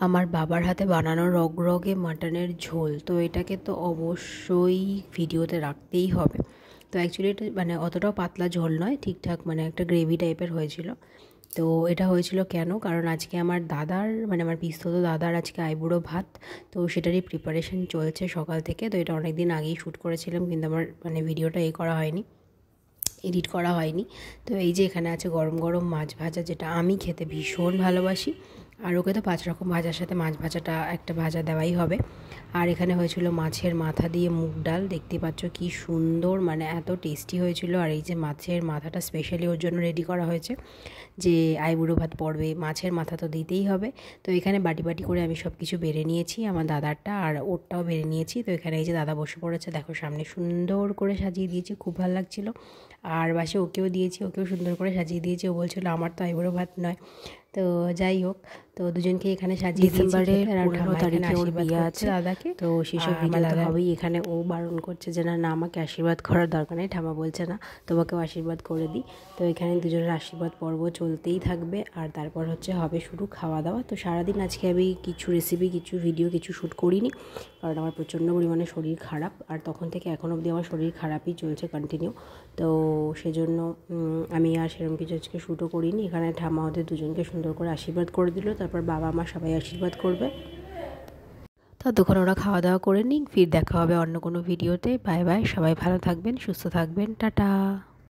আমার বাবার হাতে বানানো রগরগে মাটনের ঝোল। তো এটাকে তো অবশ্যই ভিডিওতে রাখতেই হবে। তো অ্যাকচুয়ালি এটা মানে অতটাও পাতলা ঝোল নয়, ঠিকঠাক মানে একটা গ্রেভি টাইপের হয়েছিল। তো এটা হয়েছিল কেন, কারণ আজকে আমার দাদার মানে আমার পিসতুতো দাদার আজকে আইবুড়ো ভাত। তো সেটারই প্রিপারেশন চলছে সকাল থেকে। তো এটা অনেক দিন আগেই শ্যুট করেছিলাম, কিন্তু আমার মানে ভিডিওটা করা হয়নি, এডিট করা হয়নি। তো এই যে এখানে আছে গরম গরম মাছ ভাজা, যেটা আমি খেতে ভীষণ ভালোবাসি। আর ওকে তো 5 রকম ভাজার সাথে মাছ ভাজাটা একটা ভাজা দেওয়াই হবে। আর এখানে হয়েছিল মাছের মাথা দিয়ে মুগ ডাল, দেখতে পাচ্ছ কি সুন্দর, মানে এত টেস্টি হয়েছিল। আর এই যে মাছের মাথাটা স্পেশালি ওর জন্য রেডি করা হয়েছে, যে আইবুড়ো ভাত পড়বে, মাছের মাথা তো দিতেই হবে। তো এখানে বাটি বাটি করে আমি সব কিছু বেড়ে নিয়েছি, আমার দাদারটা আর ওরটাও বেড়ে নিয়েছি। তো এখানে এই যে দাদা বসে পড়েছে, দেখো সামনে সুন্দর করে সাজিয়ে দিয়েছি, খুব ভালো লাগছিলো। আর বাসে ওকেও দিয়েছি, ওকেও সুন্দর করে সাজিয়ে দিয়েছি। ও বলছিল আমার তো আইবুড়ো ভাত নয়। তো যাই হোক, তো দুজনকে এখানে সাজিয়ে দিয়েছি। ডিসেম্বরের 15 তারিখে ওর বিয়ে আছে, দাদাকে। তো সেসব ভিডিও তো হবেই। এখানে ও বারণ করছে যে না না আমাকে আশীর্বাদ করার দরকার নেই, ঠামা বলছে না তোমাকেও আশীর্বাদ করে দিই। তো এখানে দুজনের আশীর্বাদ পর্ব চলতেই থাকবে। আর তারপর হবে শুরু খাওয়া দাওয়া। তো সারাদিন আজকে আমি কিছু রেসিপি, কিছু ভিডিও, কিছু শ্যুট করিনি, কারণ আমার প্রচণ্ড পরিমাণে শরীর খারাপ। আর তখন থেকে এখন অবধি আমার শরীর খারাপই চলছে কন্টিনিউ। তো সেজন্য আমি আর সেরকম কিছু আজকে শ্যুটও করিনি। এখানে ঠাম্মা ওদের দুজনকে সুন্দর করে আশীর্বাদ করে দিল, তারপর বাবা মা সবাই আশীর্বাদ করবে। ততক্ষণ ওরা খাওয়া দাওয়া করে নিক, ফির দেখা হবে অন্য কোনো ভিডিওতে। বাই বাই, সবাই ভালো থাকবেন, সুস্থ থাকবেন, টাটা।